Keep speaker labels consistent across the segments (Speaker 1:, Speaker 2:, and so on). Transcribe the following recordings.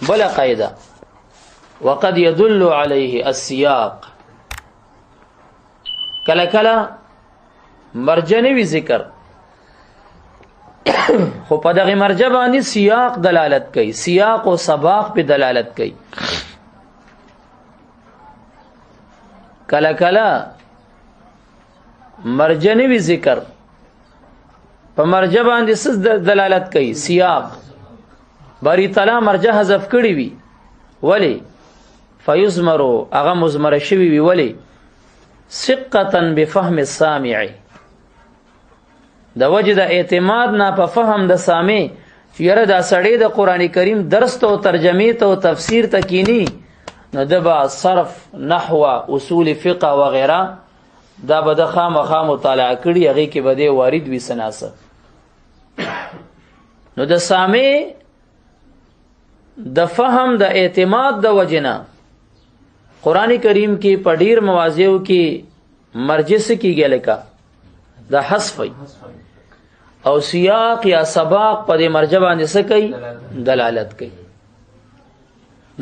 Speaker 1: بلا قاعده وقد يدل عليه السياق. کله کله مرجع وی ذکر خو په دغه مرجع باندې سیاق دلالت کوي، سیاق او سباق په دلالت کوي. کله کله مرجع وی ذکر په مرجع باندې څه دلالت کوي؟ سیاق. باری تعالی مرجع حذف کړی وی ولی فیزمرو هغه مزمره شوی وی ولی ثقه بفهم السامع، د وجه د اعتماد نه په فهم د سامع چې یره دا سړی د قران کریم درس ته او ترجمه ته او تفسیر ته کینی نو د با صرف نحو اصول فقه و غیره دا به د خامخا مطالعه کړي، هغه کې به د وارد وی سناسه. نو د سامع د فهم د اعتماد د وجنه قران کریم کې په ډیر مواضعو کې مرجع کیږي لکه د حذف او سیاق یا سباق په دې مرجع باندې څه کوي؟ دلالت کوي.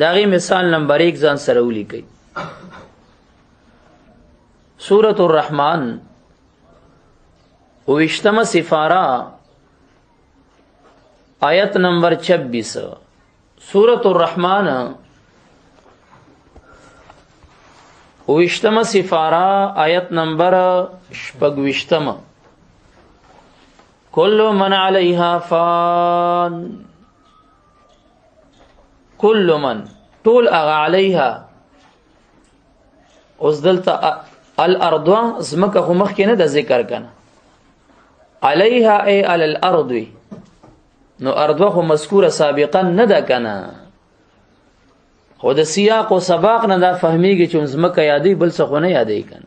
Speaker 1: داغي مثال نمبر 1 ځان سره ولیکئ. سورۃ الرحمن وشتمه سفاره آیت نمبر 26. سورۃ الرحمن وشتمه سفاره آیت نمبر 26. کل من علیها فان، کل من طول اغا علیها. اوس دلته الارض زمکه خو مخ کې نه د ذکر کنه، علیها ای علی الارض، نو ارض خو مذکوره سابقا نه ده کنه، خو د سیاق او سباق نه دا فهمیږي چې زمکه یادې بل څه خو نه یادې کنه.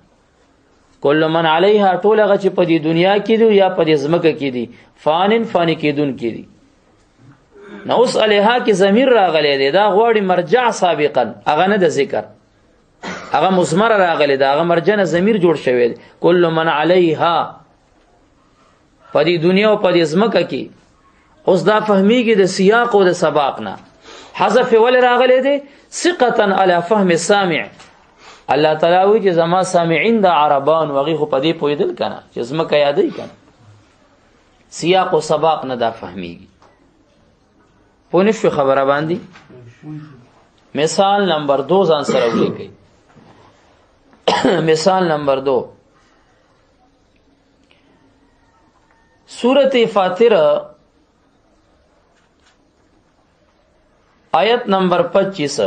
Speaker 1: کل من علیها ټول هغه چې په دې دنیا کې دي یا په دې زمکه کې دي فانن فانی کېدون کې دي. نو اوس علیها کې ضمیر راغلی دی، دا غواړي مرجع سابقا هغه نه د ذکر، هغه مسمر راغلی دا، هغه مرجع نه ضمیر جوړ شوی دی. کل من علیها په دې دنیا او په دې زمکه کې. اوس دا فهمیږي د سیاق او د سباق نه. حذف ول راغلی دی ثقه علی فهم السامع. الله تعالی وی چې زما سامعین د عربان وغي خو په دې پویدل کنه چې زمکه یادې کنه، سیاق او سباق نه دا فهمیږي. پونه شو خبره باندې. مثال نمبر 2 ځان سره ولیکئ. مثال نمبر 2 سورۃ فاطر آیت نمبر 25.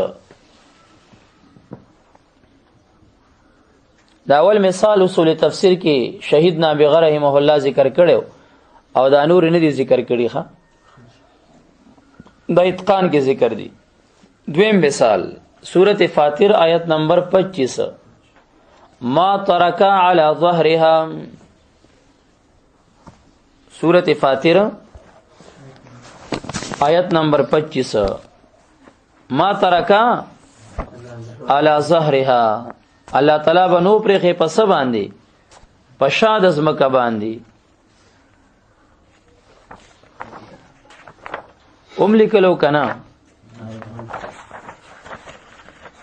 Speaker 1: دا اول مثال اصول تفسیر کې شهید نابغه رحمه الله ذکر کړو او دا نور نه دي ذکر کړي ښا، دا اتقان کې ذکر دي. دویم مثال سورۃ فاطر آیت نمبر 25. ما ترک علی ظهرها، سورۃ فاطر آیت نمبر 25. ما ترک علی ظهرها، الله تعالی بنو پرې پس باندې پشاد از مکه باندې لیکلو کنا.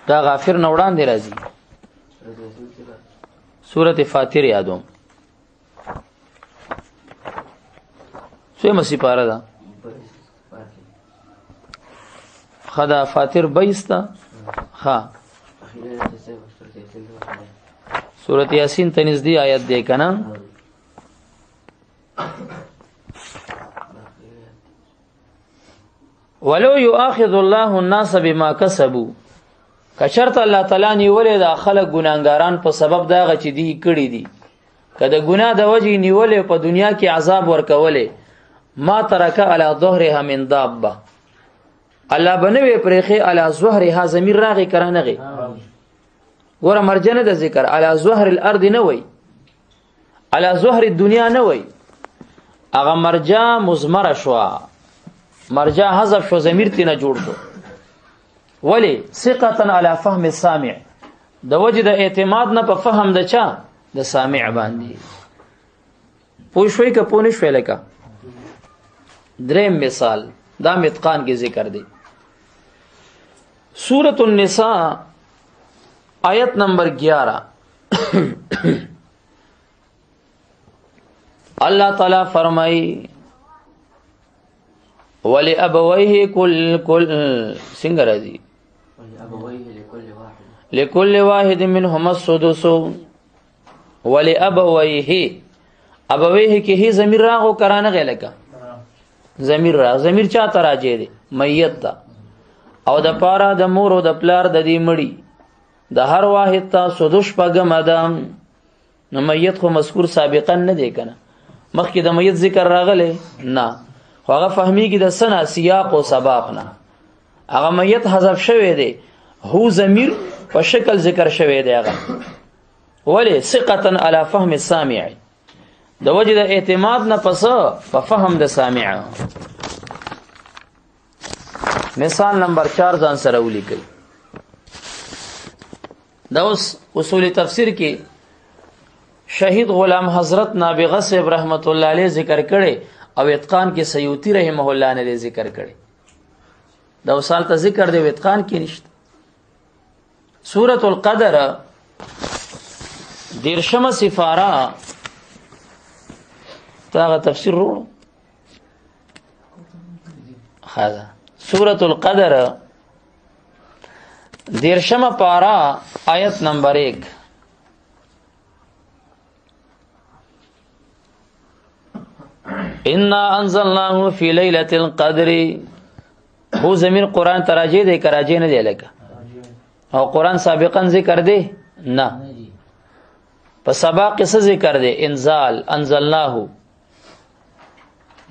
Speaker 1: دا غافر نه وړاندې راځي سورۃ فاطر یادوم څه مسی پاره ده خدا فاطر 22 تا ها سورۃ یاسین ته نږدې آیت دی کنه. ولو یؤاخذ الله الناس بما کسبوا، کشرت الله تعالی نیولې دا خلک ګناګاران په سبب دا غچ دی کړی دي، کله ګناه د وجې نیولې په دنیا کې عذاب ورکولې. ما ترک علی ظهرها من دابه، الله بنوي پرېخي علی ظهرها ضمیر راغی کرانغه ور مرجنه د ذکر علی ظهر الارض نه وای، علی ظهر الدنیا نه وای، هغه مرجع مزمره شو، مرجع حذف شو، ضمیر تینا جوړ شو. ولی ثقه علی فهم السامع، د وجه د اعتماد نه په فهم د چا د سامع باندې. پوه شوي که پوه نه شوي؟ لکه دریم مثال دا متقان کې ذکر دی. سورۃ النساء آیت نمبر 11 اللہ تعالی فرمائی ولی ابویہ کل سنگر راضی لکل واحد منہم السدس ولی ابویہ کی ہی ضمیر راغو کرانا غیر لکا ضمیر چا تراجے دے میت تا او د پارا د مور او د پلار د دې مړی د هر واحد ته سدس پګم ادم نو میت خو مذکور سابقا نه دی کنه مخکې د میت ذکر راغله نه خو هغه فهمیږي د سنا سیاق او سباق نه هغه میت حذف شوی دی هو ضمیر په شکل ذکر شوی دی هغه ولی ثقتا علی فهم السامع د وجه د اعتماد نه پس په فهم د سامع مثال نمبر 4 ځان سره ولیکئ دا اوس اصول تفسیر کې شهید غلام حضرت نابغه صاحب رحمت الله علیه ذکر کړي او اتقان کې سیوطی رحمه الله نے ذکر کړي دا وسال ته ذکر دی اتقان کې نشته سورۃ القدر دیرشمه سفاره تاغه تفسیر ورو خاصه سورۃ القدر دیرشمه پارا آیت نمبر 1 انا انزلناه فی لیلۃ القدر هو ضمیر قرآن تراجی دی کراجی نه دی لکه او قرآن سابقا ذکر دی نه په سباق څه ذکر دی انزال انزلناه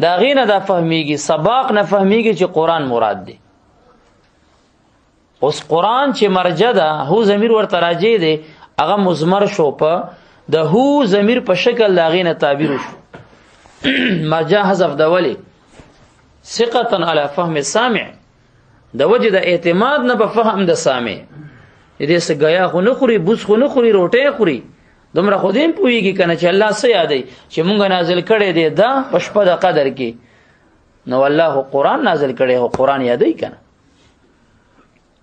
Speaker 1: دا غینه دا فهمیږي سباق نه فهمیږي چې قرآن مراد دی اوس قرآن چې مرجع ده هو ضمیر ورته راجع دی هغه مضمر شو په د هو ضمیر په شکل دا غینه تعبیر شو مرجع حذف د ولی ثقتا علی فهم السامع د وجه د اعتماد نه په فهم د سامع دې څه غیا خو نه خوري بوس خو نه خوري روټه خوري دومره خودیم پویږي کنه چې الله څه یادای چې مونږ نازل کړي دی دا پشپه د قدر کې نو الله قرآن نازل کړي هو قرآن یادای کنه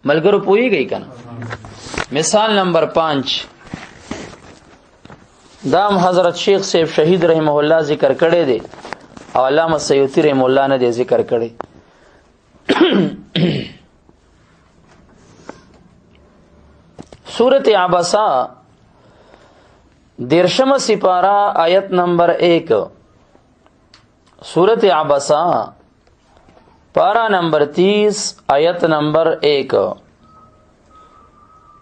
Speaker 1: ملګرو پویږي کنه مثال نمبر 5 دام حضرت شیخ صاحب شهید رحمه الله ذکر کړي دی او علامه سیوطی رحمه الله نه دی ذکر کړي سورۃ عبسہ دیرشم سپارہ آیت نمبر 1 سورۃ عبسہ پارا نمبر 30 آیت نمبر 1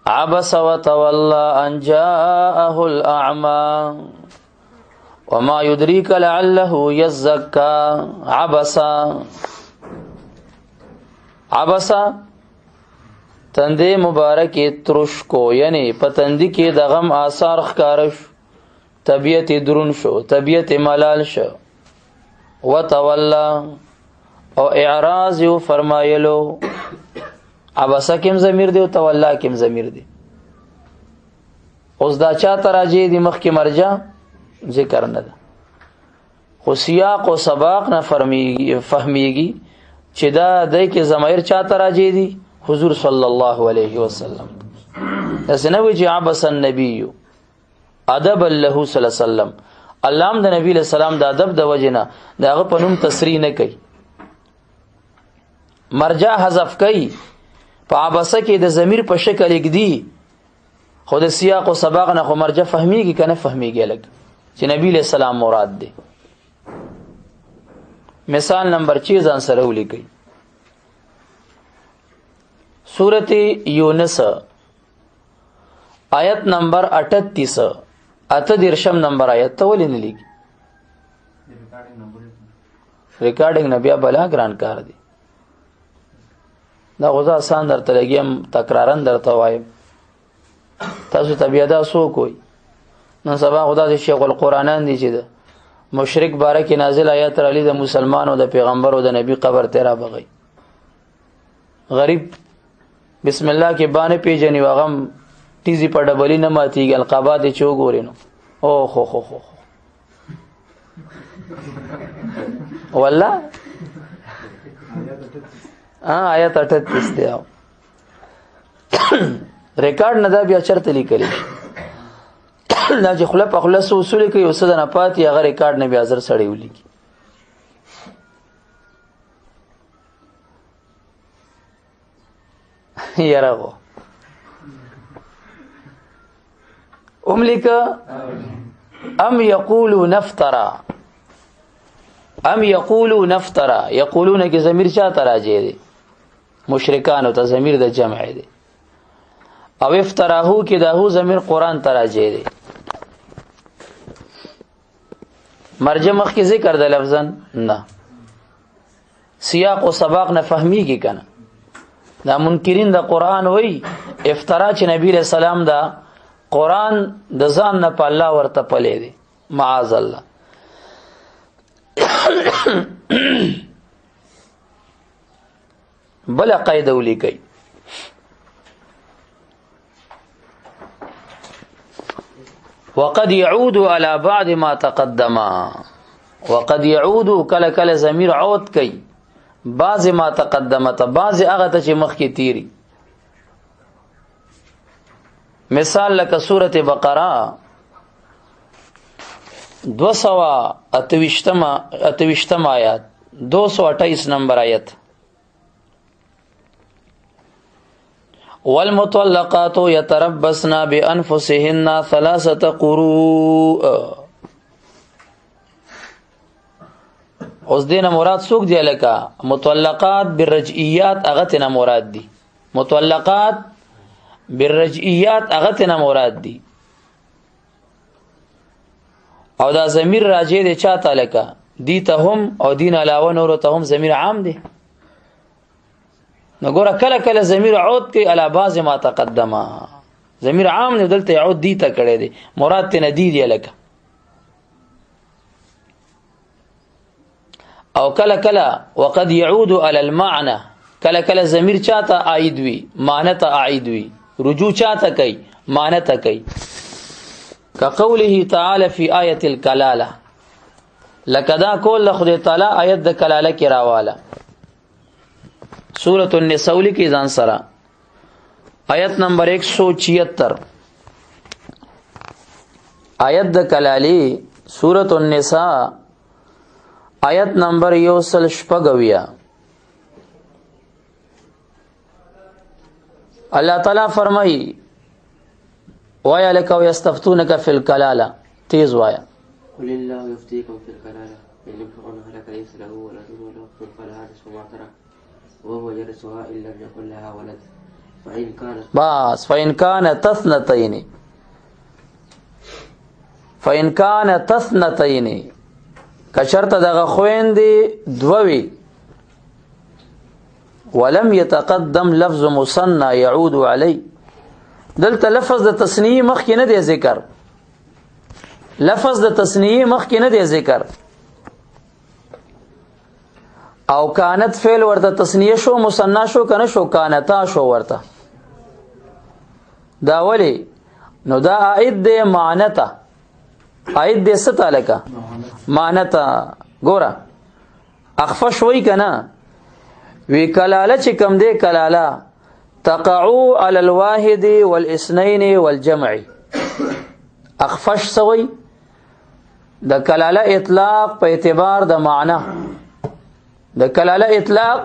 Speaker 1: عبس وتولى ان جاءه الاعمى وما يدريك لعله يزكى عبس تندې مبارکې ترش کو یعنی پتندې کې د غم آثار ښکارش طبیعت درون شو طبیعت ملال شو وتولى او اعراض یو فرمایلو عبسه کم ضمیر دی او تولا کم ضمیر دی اوس دا چا تراجی دی مخ کې مرجع ذکر نه ده خو سیاق او سباق نه فهمیږي چې دا دای کې ضمیر چا تراجی دی حضور صلی الله علیه وسلم اسنه وی عبس النبی ادب له صلی الله علیه وسلم الله د نبی له سلام د ادب د وجنه داغه پنوم تصریح نه کوي مرجع حذف کوي په عبسه کې د ضمیر په شکل کې دی خود سیاق او سباق نه خو مرجع فهمیږي کنه فهمیږي لګ چې نبی له سلام مراد دی مثال نمبر 6 ځان سره ولیکئ سورۃ یونس آیت نمبر 38 درشم نمبر آیت ته ولې نه لیکي ریکارډینګ نه بیا بلا ګران کار دی دا غوځه آسان درته لګیم تکرارن درته وایم تاسو ته بیا دا سو کوی نن سبا خدا دې شیخ القرآنان دی چې مشرک باره کې نازل آیات را لید مسلمانو د پیغمبر او د نبی قبر تیرا بغي غریب بسم الله کې باندې پیجنې واغم تیزی په ډبلی نه ماتیږي القابات چو ګورینو او خو خو خو والله آیت 38 دی ریکارډ نه دا بیا چرته لیکلی دا چې خله په خله اصول کوي او څه نه پاتې هغه ریکارډ نه بیا زر سړی ولیکي یراغو املک ام یقولون افترا ام یقولون افترا یقولون کی ضمیر چا تراجه دي مشرکان او ته ضمیر د جمع دي او افتراهو کی دهو ضمیر قران تراجه دي مرجع مخ کی ذکر د لفظن نه سیاق او سباق نه فهمیږي کنه دا منکرین د قران وای افترا چې نبی رسول سلام دا قران د ځان نه په الله ورته پلي دي معاذ الله بل قاعده ولیکي وقد يعود على بعض ما تقدم وقد يعود کله کله ضمیر عود کوي بعض ما تقدمت بعض هغه ته چې مخکې تیری مثال لکه سورة بقره 228 آیات 228 نمبر آیت والمطلقات يتربصن بانفسهن 3 قروء اوس دینه مراد څوک دی لکه مطلقات بالرجعیات هغه ته مراد دي مطلقات بالرجعیات هغه ته مراد دي او دا ضمیر راجع دی چاته لکه دي ته هم او دین علاوه نور ته هم ضمیر عام دی نګوره کله کله ضمیر عود کوي علی بعض ما تقدمه ضمیر عام نه دلته عود دي ته کړی دی مراد ته نه دی لکه او کله کله وقد يعود على المعنى کله کله ضمیر چاته عائد وي معنی ته عائد وي رجوع چاته کوي معنی ته کوي كقوله تعالى في آية الكلالة لکدا کول خدای تعالی آیت د کلاله کې راواله سورۃ النساء کې ځان سره آیت نمبر 176 آیت د کلالی سورۃ النساء آیت نمبر 180 اللہ تعالی فرمائی وایا لک یستفتونک فی الکلاله تیز وایا
Speaker 2: قل الله يفتيكم في الكلالة إن امرؤ هلك ليس له ولد وله أخت فلها نصف ما ترك وهو يرثها إن لم يكن لها ولد
Speaker 1: فإن كان تثنتين کشرت دغه خويندې دووي ولم يتقدم لفظ مثنى يعود علي دلته لفظ د تثنیه مخکې نه دی ذکر لفظ د تثنیه مخکې نه دی ذکر او کانت فعل ورته تثنیه شو مثنى شو کنه شو کانتا شو ورته دا ولی نو دا عائد دی معنتا عائد دی ستا لکا معنتا ګوره اخفش وی کنه وی کلاله چې کم دی کلاله تقعو على الواحد والاثنين والجمع اخفش سوی د کلاله اطلاق په اعتبار د معنا د کلاله اطلاق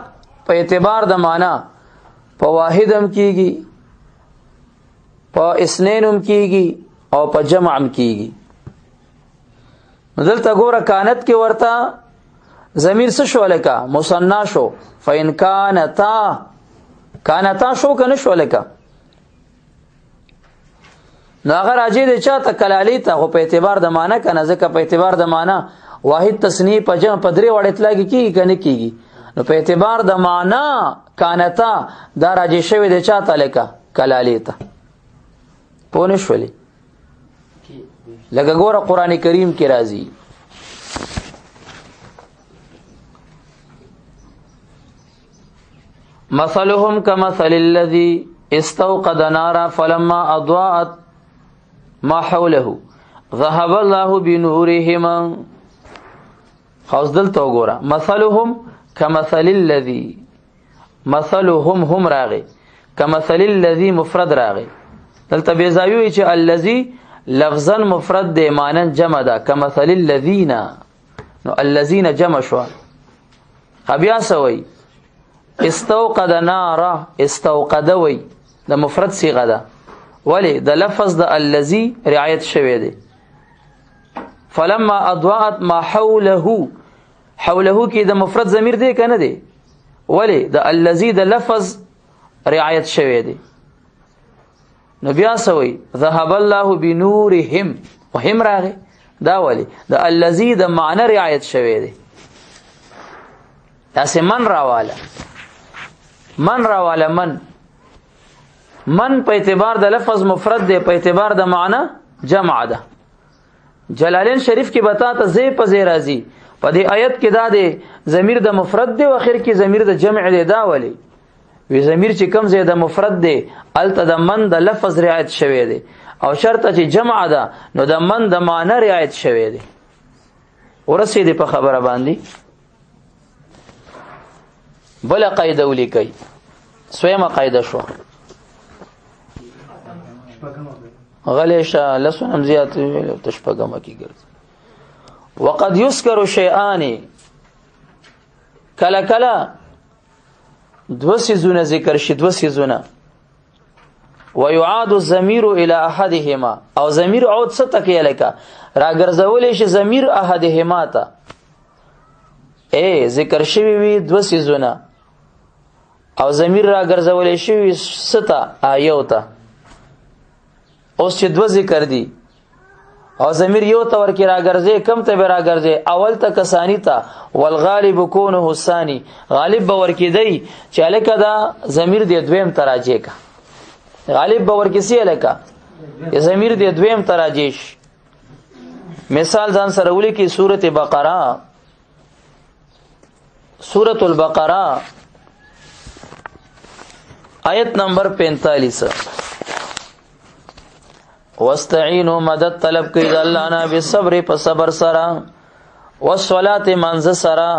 Speaker 1: په اعتبار د معنا په واحد هم کیږي په اثنين هم کیږي او په جمع هم کیږي دلته ګوره کانت کې ورته ضمیر څه شو لکه مثنا شو فإن کانتا شو کنه شو لکه نو هغه راځي د چاته کلالی ته خو په اعتبار د معنا کنه ځکه په اعتبار د معنا واحد تثنیه په جمع په درې وړ اطلاق کیږي کنه کیږي نو په اعتبار د معنا کانتا دا راځي شوی د چاته لکه کلالی ته پونه شولې لکه ګوره قران کریم کې راځي مثلهم كمثل الذي استوقد نارا فلما اضاءت ما حوله ذهب الله بنورهما خاص دلته وګوره مثلهم كمثل الذي مثلهم هم راغي کمثل الذی مفرد راغی دلته بیزاوی چې الذی لفظا مفرد دی مانن جمع ده کمثل الذین نو الذین جمع شو بیا سوی استوقد نارا استوقد وی د مفرد صيغه ده ولی د لفظ د الذی رعایت شوی دی فلما اضاءت ما حوله حوله کې د مفرد ضمیر دی کنه دی ولی د الذی د لفظ رعایت شوی دی نو بیا سوی ذهب الله بنورهم وهم راغی دا ولی د الذی د معنی رعایت شوی دی تاسې من راواله من په اعتبار د لفظ مفرد دی په اعتبار د معنی جمع ده جلالین شریف کې بتا ته زی په زی راځي په دې آیت کې دا دی ضمیر د مفرد دی او اخر کې ضمیر د جمع دی دا ولی وی ضمیر چې کم زی د مفرد دی الته د من د لفظ رعایت شوی دی او شرط چې جمع ده نو د من د معنی رعایت شوی دی ورسېدې په خبره باندې بل قاعده ولیکي سویمه قاعده شو غلیشه لسونم زیات تشپګم کی ګرځي وقد يذكر شيئان کلا کلا دو سيزونه ذکر شي دو سيزونه ويعاد الضمير الى احدهما او ضمیر عود څه تکیه لکه راګرځولې شي ضمیر احدهما ته ذکر شوی وي دو سيزونه او ضمیر راګرځولې شي ستا ایو ته اوس چې دو ذکر دي او ضمیر یو ته ورکی راګرځي کم ته به راګرځي اول ته کسانی ته والغالب كونه الثاني غالب به ورکی دی چې الکه دا ضمیر دی دویم تراجه کا غالب به ورکی سی الکه ضمیر دی دویم تراجیش مثال ځان سره ولیکي سورته بقره سورۃ البقره آیت نمبر 45 واستعینوا مدد طلب کړئ د الله نه بالصبر په صبر سره والصلاه منځ سره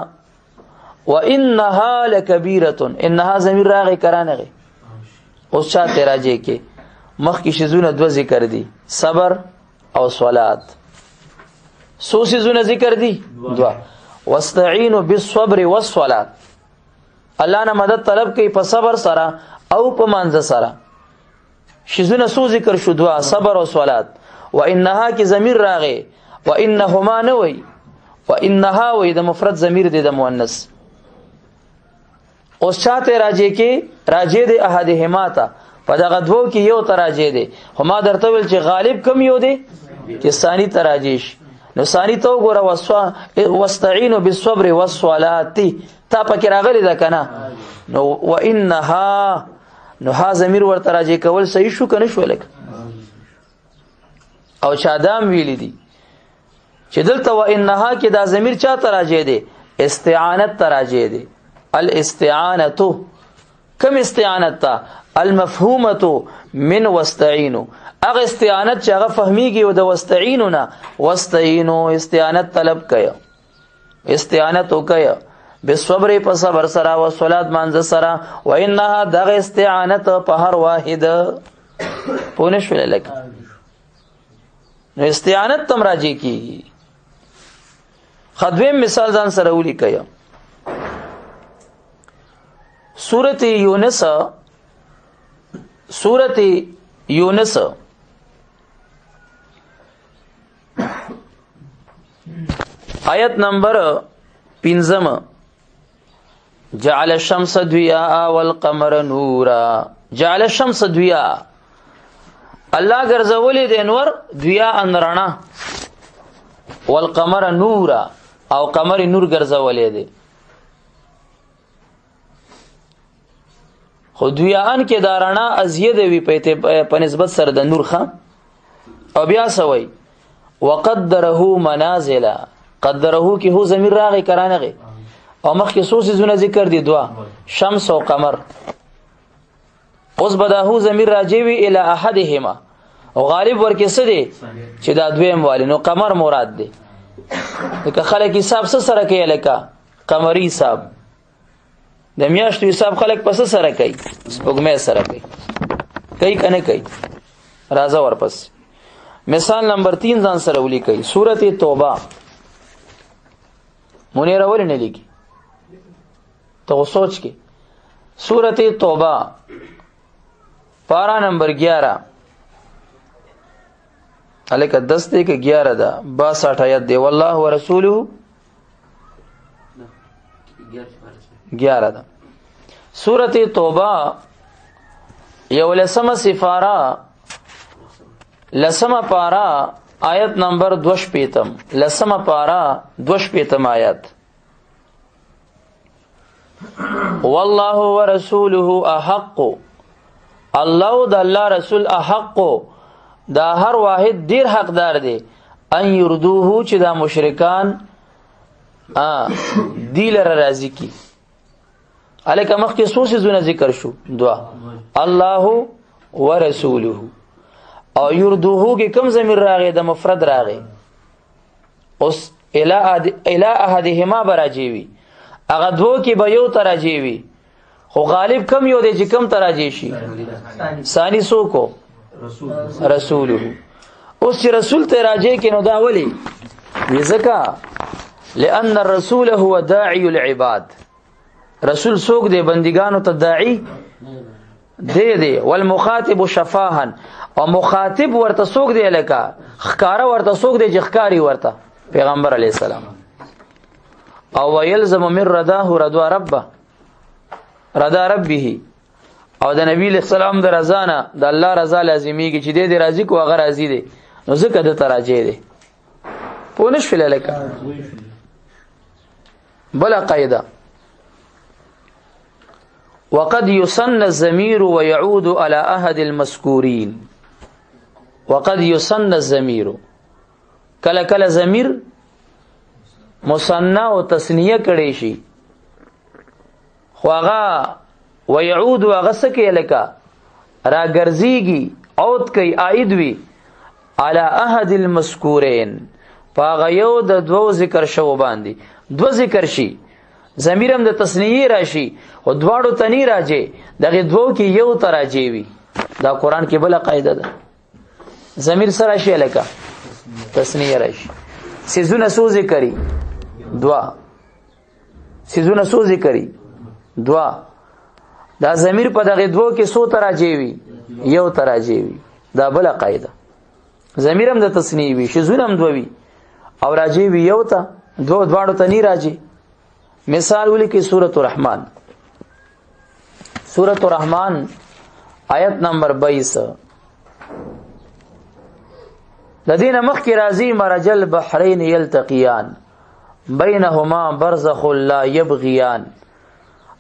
Speaker 1: وانها لکبیره انها ضمیر راغی کرانغه اوس چا تراجه کې مخ کې شذونه دو ذکر دي صبر او صلات سو شذونه ذکر دي دوا واستعینوا بالصبر والصلاه الله نه مدد طلب کړئ په صبر سره او په منځ سره شذونه سو ذکر شو دوا صبر او صلات وانها کی ضمیر راغی وانهما نوی وانها وی د مفرد ضمیر دی د مؤنث اوس چاته راځي کې راځي د احدهما ته په دغه دوو کې یو تراځي دی هما درته ویل چې غالب کم یو دی چې ثانی تراځیش نو ثانی تو ګوره واستعینوا بالصبر والصلاه تا پکې راغلی دا کنه نو وانها نو ها ضمیر ورته راځي کول صحیح شو کنه شو لک او شادام ویلی دي چې دلته وانها کې دا ضمیر چا ته راځي دی استعانت ته راځي دی الاستعانه کم استعانت تا المفهومه من واستعینوا اغه استعانت چې هغه فهمیږي او د واستعینونا واستعینوا استعانت طلب کیا استعانت وکیا بالصبر په صبر سره او صلات منځ سره وانها دغه استعانت په هر واحد پونه شول لک نو استعانت تم راځي کی خدویم مثال ځان سره ولي کیا سورۃ یونس آیت نمبر 15 جعل الشمس ضیاء والقمر نورا جعل الشمس ضیاء الله ګرځولې د انور ضیاء رڼا والقمر نورا او قمر نور ګرځولې دي خو ضیاءن کې دا رڼا ازید وی په نسبت سره د نور خام او بیا سوی وقدره منازل قدره کې هو ضمیر راغی کرانغه او مخکې سوسې زونه ذکر دي دوا شمس او قمر اوس بداهو ضمیر راځي وی الی احدهما او غالب ورکه څه دي چې دا دویم والی نو قمر مراد دي که خلک حساب سره کوي لکه قمری حساب د میاشتو حساب خلک پس سره کوي سپوږمۍ سره کوي کوي کنه کوي راځه ورپس مثال نمبر 3 ځان سره ولیکئ سورته توبه مونږ راول نه لیکي تو سوچ کې سورته توبه پارا نمبر 11 الک 10 ته کې 11 دا 62 آیت دی والله ورسوله 11 دا سورته توبه یو لسمه سفاره لسمه پارا آیت نمبر 25 لسمه پارا 25 آیت والله ورسوله احق الله د الله رسول احق دا هر واحد ډیر حقدار دی ان يردوه چې دا مشرکان دیل را راضی کی الکه مخکې څو څه ذکر شو دعا الله ورسوله او يردوه کې کوم ضمیر راغی د مفرد راغی اوس الی احدهما براجیوی هغه دوه کې به یو تراجیوی خو غالب کم یو دی چې کم تراجی شي ثانی سو کو رسوله اوس چې رسول ته راجی کې نو دا ولی ځکه لأن الرسول هو داعی العباد رسول سوق دی بندگانو ته داعی دی والمخاطب شفاهن او مخاطب ورته سوق دی لکه خکاره ورته سوق دی چې خکاری ورته پیغمبر علی السلام او ويلزم من رداه رضا ربه رضا ربه او د نبی اسلام د رضا نه د الله رضا لازمیږي چې دې راضي کو هغه راضي دي نو ځکه د تراجه دي پونش فل لکه بلا قاعده وقد يسن الضمير ويعود على احد المذكورين وقد يسن الضمير کله کله ضمیر مثنى او تثنیه کړي شي خو هغه ويعود هغه سکه لکه را ګرځيږي اوت کوي عائد وي على احد المذكورين پاغه یو د دوو ذکر شو باندې دو ذکر شي ضمیرم د تثنیه راشي او دواړو تنی راځي دغه دوو کې یو تراجی وي دا قران کې بل قاعده ده ضمیر سره شي لکه تثنیه راشي سيزونه سو ذکرې دوا سيزونه سو ذکرې دوا دا ضمیر په دغه دوو کې سو تراجی وي یو تراجی وي دا بل قاعده ضمیرم د تثنیه وي سيزونه هم دوی او راجی وي یو ته دواړو تنی راځي مثال ولیکي سورۃ الرحمن سورۃ الرحمن آیت نمبر 22 لدينا مخکې راځي مرج البحرين يلتقيان بينهما برزخ لا يبغيان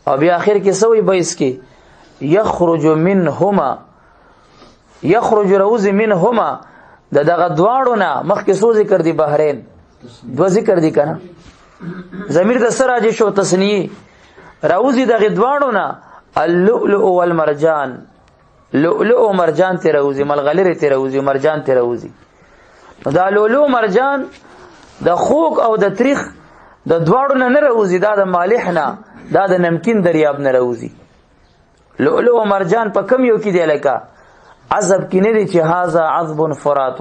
Speaker 1: او بیا اخر کې سوې 22 کې يخرج منهما يخرج روز منهما دغه دواړو نه مخکې سو ذکر دي بحرین دو ذکر دي کنه ضمیر د سره راځي شو تسنیه راوزی دغه دواړو نه اللؤلؤ والمرجان لؤلؤ او مرجان ته راوزی ملغلره ته راوزی مرجان ته راوزی دا لؤلؤ مرجان د خوک او د تاریخ د دواړو نه راوزی دا د مالح نه دا د نمکین دریاب نه راوزی لؤلؤ او مرجان په کم یو کې دی لکه عذب کې نه دي چې هاذا عذب فرات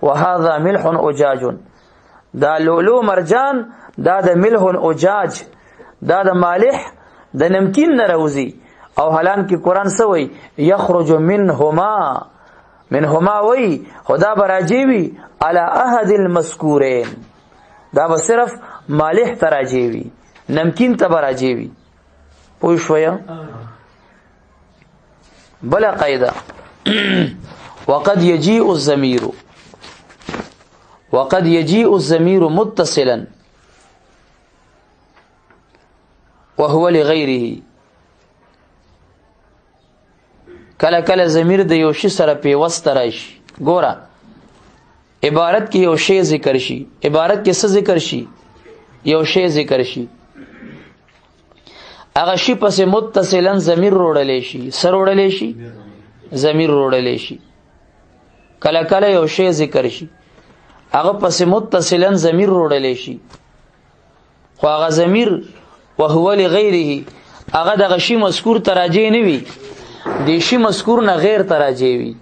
Speaker 1: وهذا ملح اجاج دا لؤلؤ مرجان دا د ملح اجاج دا د مالح د نمکین نه راوزی او حالان کې قران سوی یخرج منهما وی خدا براجیوی علی احد المذکورین دا به صرف مالح تراجیوی نمکین ته براجیوی پوه شویا بلا قاعده وقد يجيء الضمير متصلا وهو لغيره کله کله ضمیر د یو شی سره پیوست راشي ګوره عبارت کې یو شی ذکر شي عبارت کې څه ذکر شي یو شی ذکر شي هغه شی پس متصلا ضمیر روړلې شي سر روړلې شي ضمیر روړلې شي کله کله یو شی ذکر شي هغه پس متصلا ضمیر روړلې شي خو هغه ضمیر وهو لغیره هغه دغه شی مذکور تراجی نه وي دیشی مذکور نه غیر تراجی وي.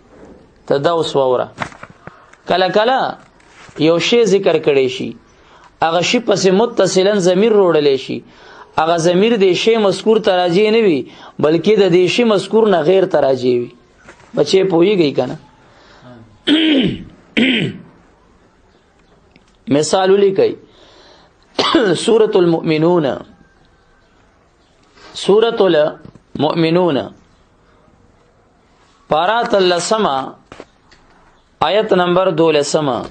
Speaker 1: ته دا اوس ووره کله کله یو شی ذکر کړی شي هغه شی پسې متصلا ضمیر روړلی شي هغه ضمیر د شی مذکور تراجی نه وي بلکې د دې شی مذکور نه غیر تراجی وي. بچې پوهیږئ که نه؟ مثال ولیکئ سورة المؤمنون سورة المؤمنون پارات اللسما آیت نمبر 12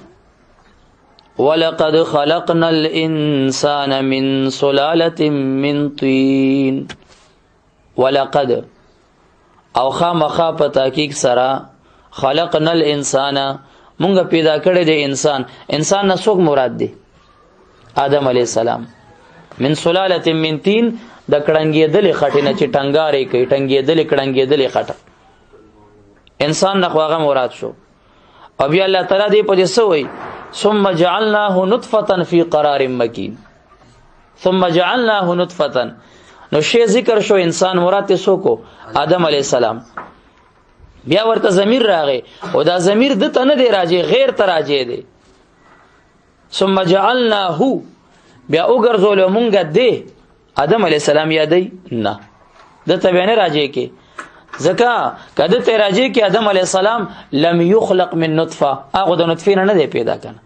Speaker 1: وَلَقَدْ خَلَقْنَا الْإِنسَانَ مِنْ سُلَالَةٍ مِنْ طِينٍ وَلَقَدْ او خامخا په تحقیق سره خلقنا الانسان مونږ پیدا کړی دی انسان نه څوک مراد دی؟ آدم علیه السلام. من سلاله من طین د کړنګېدلې خټې نه چې ټنګارې کوي کړنګېدلې خټه انسان نه خو هغه مراد شو. او بیا الله تعالی دې په دې څه وایي ثم جعلناه نطفة في قرار مکین. ثم جعلناه نطفة نو شی ذکر شو انسان مراد ته څوک؟ آدم علیه السلام. بیا ورته ضمیر راغی او دا ضمیر د ته نه دی راځي غیر ته راځي دی. ثم جعلناه بیا وګرځولو مونږ دی آدم علیه السلام یادی نه د ته بیا نه راځي کې ځکه کده ته راځي کې آدم علیه السلام لم یخلق من نطفه هغه د نطفه نه دی پیدا کنه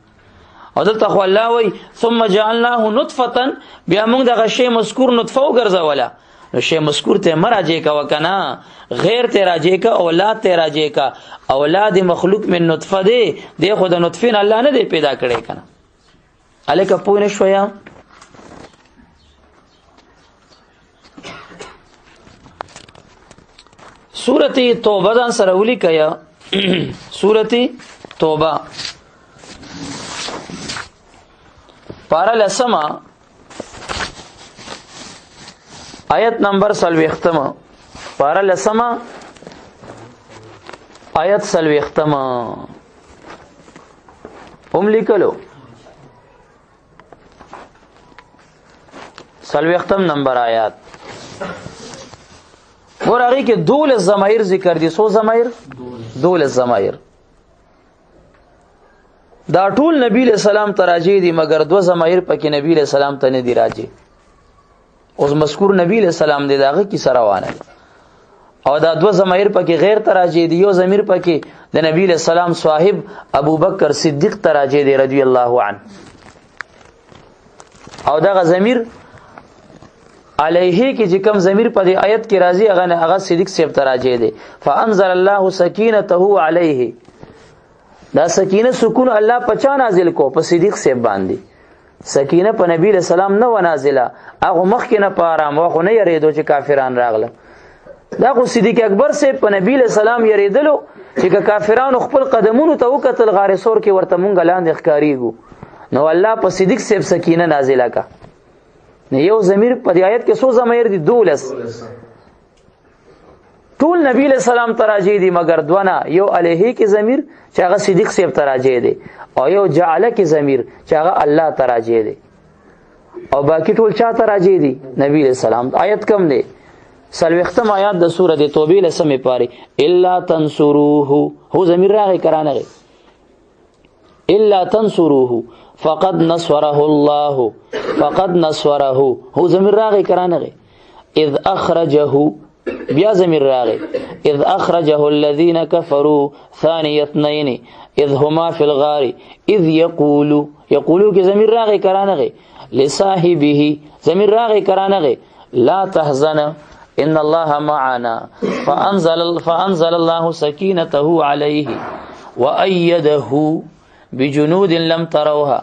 Speaker 1: او دلته خو الله وای ثم جعلناه نطفه بیا مونږ دغه شی مذکور نطفه وګرځوله نو شی مذکور ته مراجع کا وکنا غیر ته راجع کا اولاد ته راجع کا اولاد مخلوق من نطفه دی خو د نطفه الله نه دی پیدا کړی کنه الکه پوه نه شویا. سورۃ توبه ځان سره ولیکیا سورۃ توبه پارا لسما آیت نمبر 40 پارا لسما آیت 40 هم لیکلو 40 نمبر آیات ور هغه کې 12 ضمایر ذکر دي. سو ضمایر 12 ضمایر دا ټول نبی له سلام تراجی دي مگر 2 ضمایر پکې نبی له سلام ته نه دي راجی. اوس مذکور نبی له سلام دی داغه کی سره وانه او دا 2 ضمایر پکې غیر تراجی دي. یو ضمیر پکې د نبی له سلام صاحب ابو بکر صدیق تراجی دی رضی الله عنه او دا ضمیر علیه کی چې کوم ضمیر په دې آیت کې راځي هغه صدیق سیب تراجه دی. فانزل الله سکینته علیه دا سکینه سکون الله پچا نازل کو په صدیق سیب باندې. سکینه په نبی له سلام نه و نازله هغه مخکې نه پاره مخ نه یریدو چې کافران راغله دا خو صدیق اکبر سیب په نبی له سلام یریدلو چې کافرانو خپل قدمونو ته وکتل غار سور کې ورته مونږ لاندې ښکاریږو نو الله په صدیق سیب سکینه نازله کا. یو ضمیر په دې آیت کې سو ضمیر دي 12 ټول نبی له سلام تراجی دي مگر دونه یو علیه کې ضمیر چې هغه صدیق سیب تراجی دي او یو جعله کې ضمیر چې هغه الله تراجی دي او باقی ټول چا تراجی دي نبی له سلام. آیت کم دی 40 آیات د سورۃ توبه له سمې پاره الا تنصروه هو ضمیر راغی کرانه الا تنصروه فقد نصره الله هو ضمیر راغی کرانه اذ اخرجه بیا ضمیر راغی اذ اخرجه الذين كفروا ثاني اثنين اذ هما في الغار اذ يقولوا کې ضمیر راغی کرانه لصاحبه ضمیر راغی کرانه لا تحزن ان الله معنا فانزل الله سكينته عليه وايده بجنود لم تروها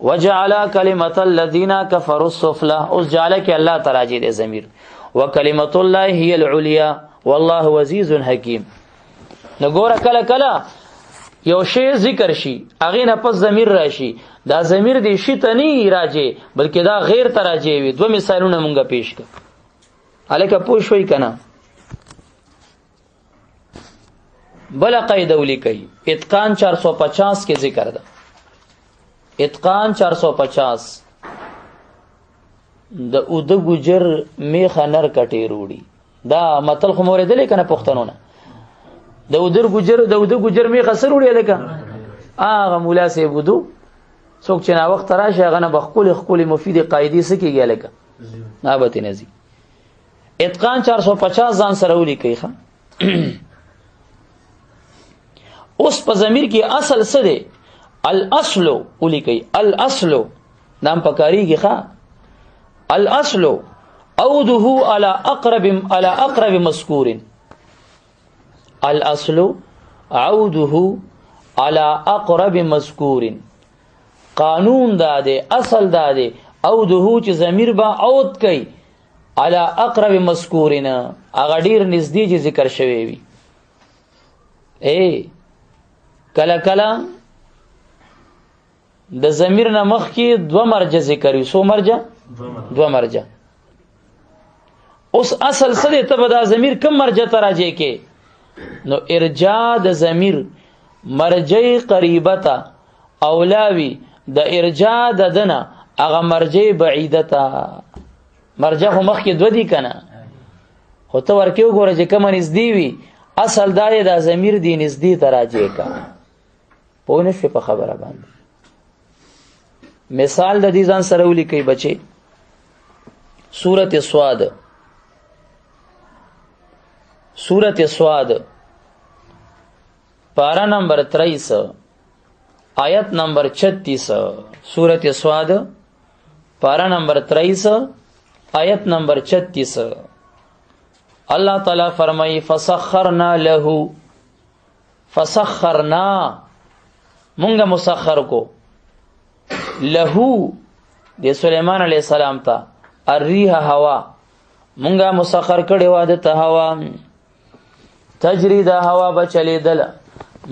Speaker 1: وجعل كلمة الذين كفروا السفلى اوس جعل کې الله تراجی دې ضمیر وكلمة الله هي العليا والله عزيز حكيم. نګوره کله کله یو شی ذکر شي اغه نه پس ضمیر راشي دا ضمیر دې شي ته نه راځي بلکې دا غیر تراجی وي. 2 مثالونه مونږه پیش کړ الکه پوه شوي کنه. بل قاعده ولیکي اتقان 450 کې ذکر ده. اتقان 450 د اود ګجر میخه نر کټې روړي دا متل خو موریدلې کنه پښتنونه د ودر ګجر می خسر وړي لکه هغه مولا سي بودو څوک چې نا وخت راشه هغه نه بخول مفید قاعده سکیږي لکه نابت نزي اتقان 450 ځان سره ولي کوي ښا اوس په ضمیر کې اصل څه دی الاصل ولي کوي الاصل نام پکاريږي ښا الاصل عوده على اقرب مذكور الاصل عوده على اقرب مذكور قانون دا دے اصل دا دے عوده چې ضمیر با عود کوي على اقرب مذکورنا هغه ډیر نږدې چې ذکر شوی وي کله کله د ضمیر نه مخ کې دو مرجع ذکر وي سو مرجع دو مرجع اوس اصل څه دی ته به دا ضمیر کوم مرجع ته راځي کې نو ارجاع د ضمیر مرجع قریبه ته اولاوی د ارجاع د دنه هغه مرجع بعیده ته مرجع خو مخ کې دو دی کنه خو ته ورکه وګوره چې کوم نږدې وي اصل دا د ضمیر دی نږدې ته راځي کا په نشي په خبره باندې مثال د دې ځان سره ولیکي بچي سورۃ سواد پارا نمبر 23 آیت نمبر 36 سورۃ سواد پارا نمبر 23 آیت نمبر 36 اللہ تعالی فرمائی فسخرنا مونږه مسخر کو له د سليمان عليه السلام ته الريح هوا مونږه مسخر کړي واده ته هوا تجري دا هوا بچلیدل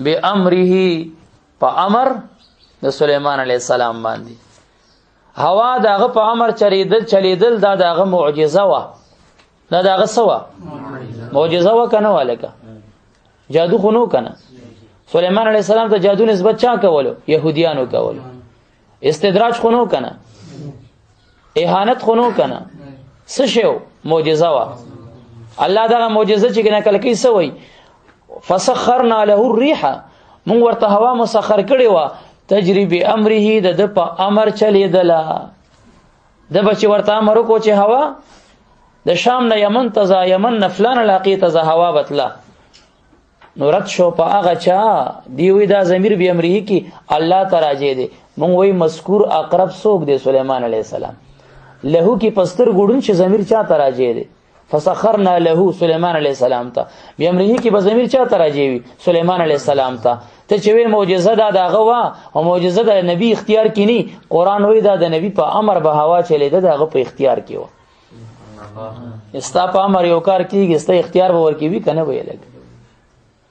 Speaker 1: بامره په امر د سليمان عليه السلام باندې هوا داغه په امر چلیدل دا داغه معجزه وا دا داغه سوا معجزه وا کنه والکه جادو خونو کنه سليمان عليه السلام ته جادو نسبت چا کولو يهوديانو کولو استدراج خونو کنه اهانت خونو کنه څه شو معجزه وا الله دا معجزه چې کنه کله کې سوی فسخرنا له الريح مون ورته هوا مسخر کړي وا تجربه امره د په امر چلیدله د بچ ورته امر کو چې هوا د شام نه یمن ته یمن نفلان علاقه ته هوا بتلا نورت شو په هغه چا دیوی دا ضمیر به امره کی الله تعالی دی مون وای مذکور اقرب سوق دی سليمان عليه السلام له کی پستر ګډون چې ضمیر چا تراجه دی فسخرنا له سليمان عليه السلام ته به امره کی به ضمیر چا تراجه وی سليمان عليه السلام ته ته چې معجزه دا دغه وا او معجزه د نبی اختیار کینی قران وای دا د نبی په امر به هوا چلیده دغه په اختیار کیو استا په امر یو کار کیږي استا اختیار به ورکی وی کنه وی لګ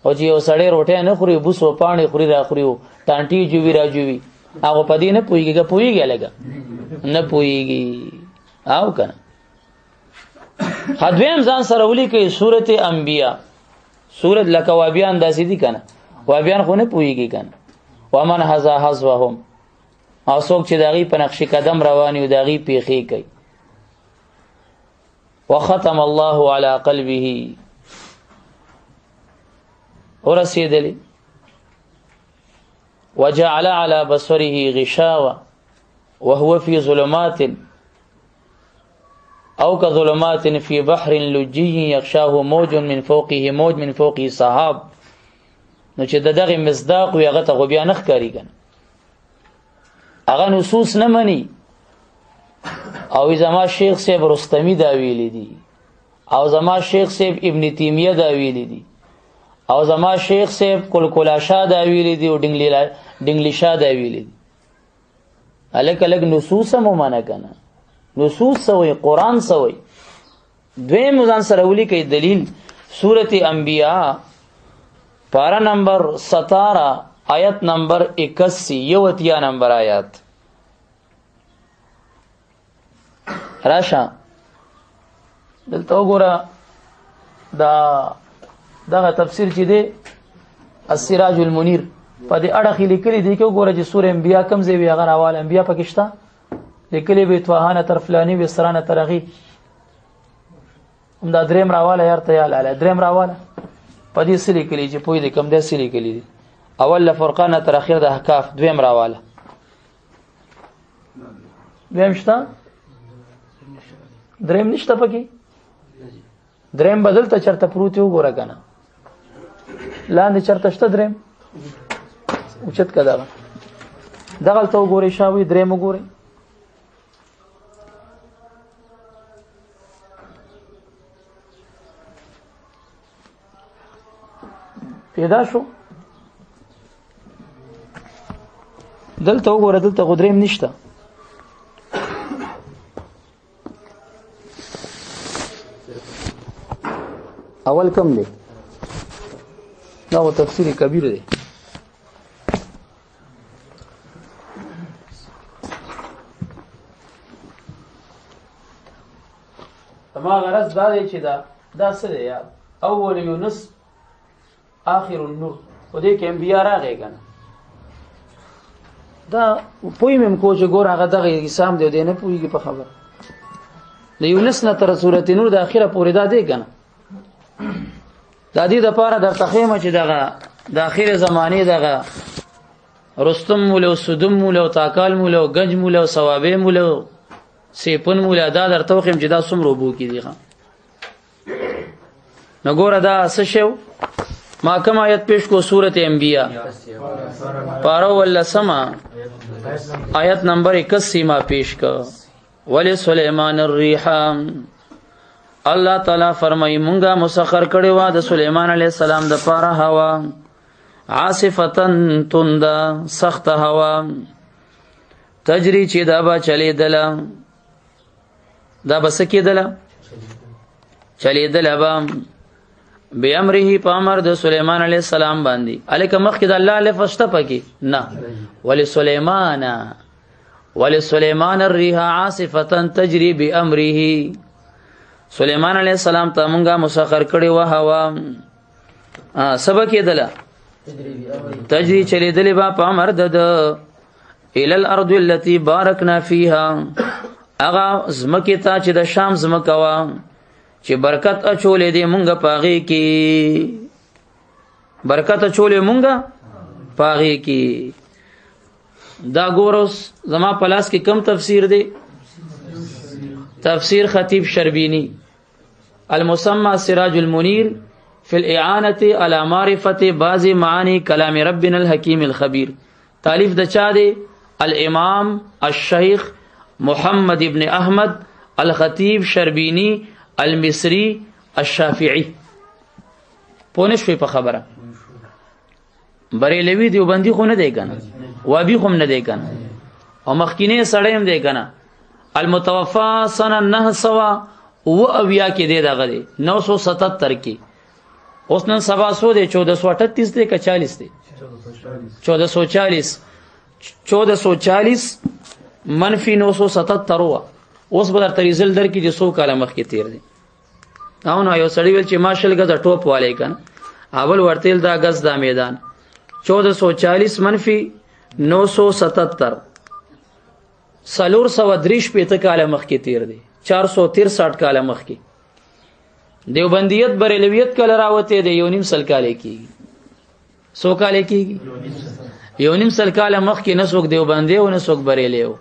Speaker 1: او چې یو سړی روټه نه خوري بوسو پانی خوري را خوري ټانټي جووی را جووی هغه پدې نه پويږي لګا نه پويږي او کنه حدویم ځان سره ولي کوي سورته انبیاء سورۃ لکوابیان داسې دي کنه وابیان خو نه پويږي کنه ومن هذا حزوهم او څوک چې داغي په نقش قدم رواني او داغي پیخي کوي وختم الله على قلبه ورسیدلی وجعل على بصره غشاوة وهو في ظلمات او كظلمات في بحر لجي يغشاه موج من فوقه سحاب نو چې دغه مصداق وي هغه ته بیا نخ کاری کنه هغه نصوص نه مني او زما شیخ صاحب رستمی دا ویلی دي او زما شیخ صاحب ابن تیمیه دا ویلی دي او زما شیخ صاحب کلکلا شاه دا ویلی دي او ډنګلی شاه دا ویلی دي الک نصوص مو معنا کنه نصوص سوی قران سوی دوی مزان سره ولي کوي دلیل سورته انبیاء پارا نمبر 17 آیت نمبر 81 یوتیا نمبر آیات راشا دلته وګوره دا تفسیر چې دی السراج المنیر په دې اړه خې لیکلي دی کې وګوره چې سورې انبیاء کم ځای وی هغه اول انبیاء پکښتا لیکلي به توهانه طرفلانی و سرانه ترغی دا دریم راواله یار ته یاله دریم راواله په دې سلی کلی چې پوی دې کم دې سلی کلی دي اول له فرقان تر اخر د احقاف دویم راواله دویم شته دریم نشته پکې دریم بدل ته چرته پروت یو ګوره کنه لاندې چرته شته دریم اوچت کدا دغه ته وګورئ شاوی دریم وګورئ پیدا شو دلته وګوره دلته غدریم نشته اول کم دی دا و تفسیر کبیر دی تما غرض دا دی چې دا څه دی یا اول یونس آخر النور و دې کې انبیاء راغی کنه دا پوی مم کو چې ګور هغه دغه حساب دی نه پویږي په خبر د یونس نه تر سورته نور د اخره پورې دا دی کنه د دې لپاره د تخیمه چې دغه د اخره زمانه دغه رستم مولو سدم مولو تاکال مولو گنج مولو ثوابه مولو سیپن مولا دا در توخم چې دا څومره بو کې دی نو ګور دا څه شو ما کوم آیت پیش کو سورۃ انبیاء پارو ول سما آیت نمبر 81 ما پیش کو ول سلیمان الریح الله تعالی فرمای مونږه مسخر کړي وا د سلیمان علی السلام د پاره هوا عاصفتن تند سخت هوا تجری چې دا با چلی دلا دا بس کېدله چلیدله با بأمره پامر د سليمان عليه السلام باندې الک مخ کې د الله الف واست پکې نه ولسليمان الريح عاصفه تجري بأمره سليمان عليه السلام ته مونږه مسخر کړي و هوا سبق کېدله تجري چلیدله با پامر د الى الارض التي باركنا فيها اغا زمکه تا چې د شام زمکه وا چې برکت اچولې دې مونږه پاغي کې برکت اچولې مونږه پاغي کې دا ګوروس زما پلاس کې کم تفسیر دی تفسیر خطیب شربینی المسمى سراج المنیر فی الاعانه على معرفه بعض معانی کلام ربنا الحکیم الخبیر تالیف د چا دی الامام الشیخ محمد ابن احمد الخطیب شربینی المصری الشافعی پونش په خبره بریلوی دیوبندی خو نه دی کنه وابی خو نه دی کنه او مخکینه سړی هم دی کنه المتوفا سنه 900 او اویا کې دی دغه دی 977 کې اوس نن 700 دی 1438 دی که 40 دی 1440 منفی 977 وا اوس به تر ریزل در کې د 100 کاله مخ کې تیر دي او نو یو سړی ویل چې ماشل غز ټوپ والے کن اول ورتل دا غز دا میدان 1440 منفی 977 3 پیته کاله مخ کې تیر دي 463 کاله مخ کې دیوبندیت بریلویت کله راوته دی یو نیم سل کاله کې 100 کاله کې یو نیم سل کاله مخ کې نسوک دیوبندی او نسوک بریلیو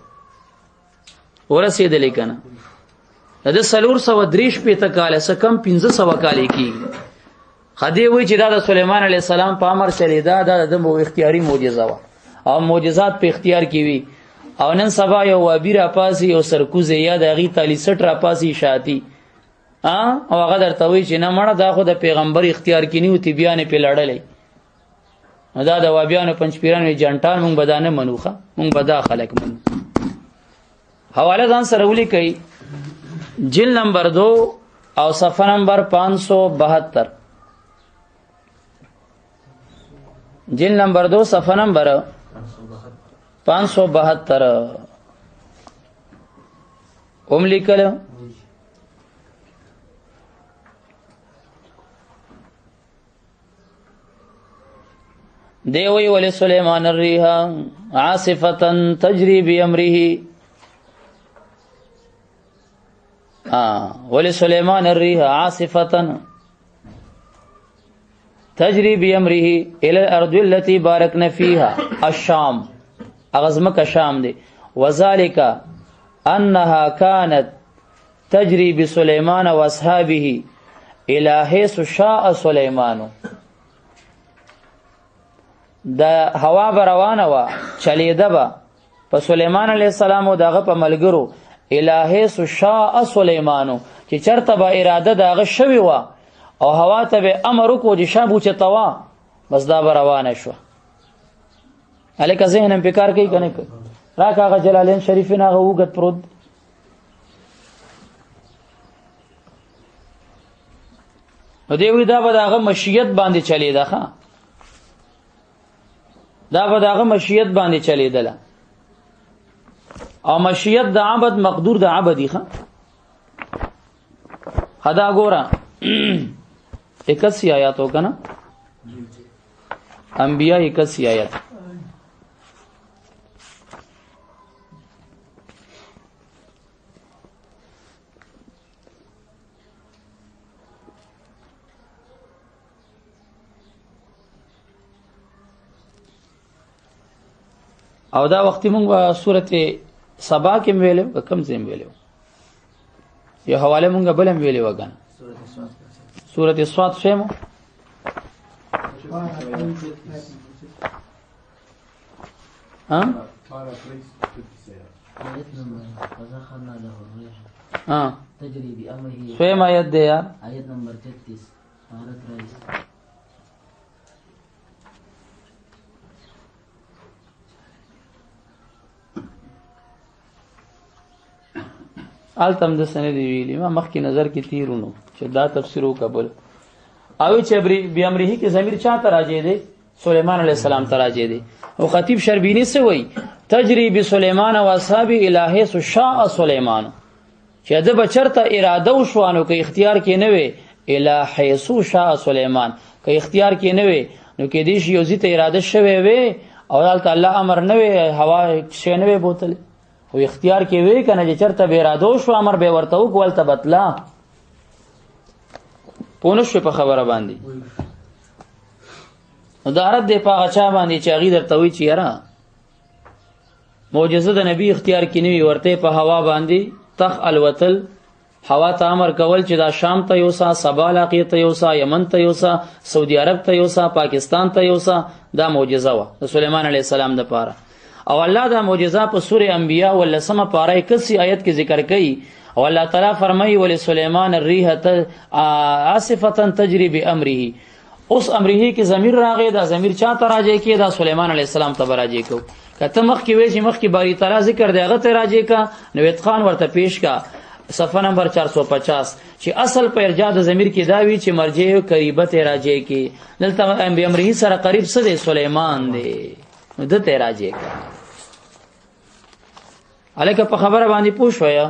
Speaker 1: ورسېدلې کنه د 3 پیته کاله سکم 1500 کاله کې خدای وی چې دا د سليمان عليه السلام په امر چلیدا د مو اختیاري معجزه وا او معجزات په اختیار کې وی او نن سبا یو وابیر اپاسي او سرکوزه یا د غي تالی 60 اپاسي شاتی او هغه درته وی چې نه مړه دا خو د پیغمبر اختیار کې نیو تی بیان په لړلې دا د وابیانو پنځپیرانو جنټان مونږ بدانه منوخه مونږ بدا خلق من حواله ځان سره ولي کوي جلد نمبر 2 او صفحه نمبر 572 جلد نمبر 2 صفحه نمبر 572 اوم لیکل دیوی ولی سلیمان الریح عاصفتا تجری بی امره ولسليمان الريح عاصفة تجري بأمره إلى الأرض التي باركنا فيها الشام أغزمك الشام دي وذلك أنها كانت تجري بسليمان وأصحابه إلى حيث شاء سليمان دا هوا بروانه وا چلیده با په سليمان عليه السلام او دغه په ملګرو الهه شاء سليمانو چې چرته به اراده دغه شوی و او هوا ته به امر کو چې شابو چتوا بس دا روانه شو الکه ذهنم په کار کوي کنه راکاغه جلالین شریفین هغه وګت پرود نو دیوی دا به دغه مشیت باندې چلیده ښا دا به دغه مشیت باندې چلیدله او مشیت د عبد مقدور د عبدی ښا خدا ګورا 81 آیات हो کنه انبیاء 81 آیات او دا وخت مونږه سورته سبا کې ویلو کم زم ویلو یو حواله مونږه بلم ویلو وګان سورته صاد فهمو ها ها
Speaker 3: تجري بأمره
Speaker 1: فهم آیت دی یار
Speaker 3: آیت نمبر 33 حالت رئیس
Speaker 1: آلتم د سنه دی ویلی ما مخکې نظر کې تیرونو چې دا تفسیر وکبل او چې بیا امره کې ضمیر چا ته راځي دی سليمان عليه السلام ته راځي دی او خطیب شربینی سے وای تجری بسليمان و اصحاب الهه شاء سليمان چې د بچرته اراده وشوانو کې اختیار کې نه وي الهه شاء سليمان کې اختیار کې نه وي نو کې دې شی یوزي ته اراده شوه وي او الله امر نه وي هوا شي نه وي بوتل او اختیار کې وی کنه چې چرته به اراده شو امر به ورته وکول ته بتلا پونه شو په خبره باندې مدارت دی په غچا باندې چې هغه درته وی چې یاره معجزه د نبی اختیار کې نه ورته په هوا باندې تخ الوتل هوا ته امر کول چې دا شام ته یوسا سبا علاقې ته یوسا یمن ته یوسا سعودي عرب ته یوسا پاکستان ته یوسا دا معجزه و د سليمان عليه السلام د پاره او الله دا معجزه په سوره انبیاء ولسمه پاره 81 آیت کې ذکر کړي او الله تعالی فرمایي ول سليمان الريح عاصفه تجري بامره اوس امره کې ضمیر راغی دا ضمیر چا ته راځي کې دا سليمان عليه السلام ته راځي کو کته مخ کې وې چې مخ کې باری تعالی ذکر دی هغه ته راځي کا نوید خان ورته پیش کا صفحه نمبر 450 چې اصل په ارجاء د ضمیر کې دا وی چې مرجع قریبه ته راځي کې دلته امره سره قریب څه دی سليمان دی نو دته راځي الکه په خبره باندې پوښویا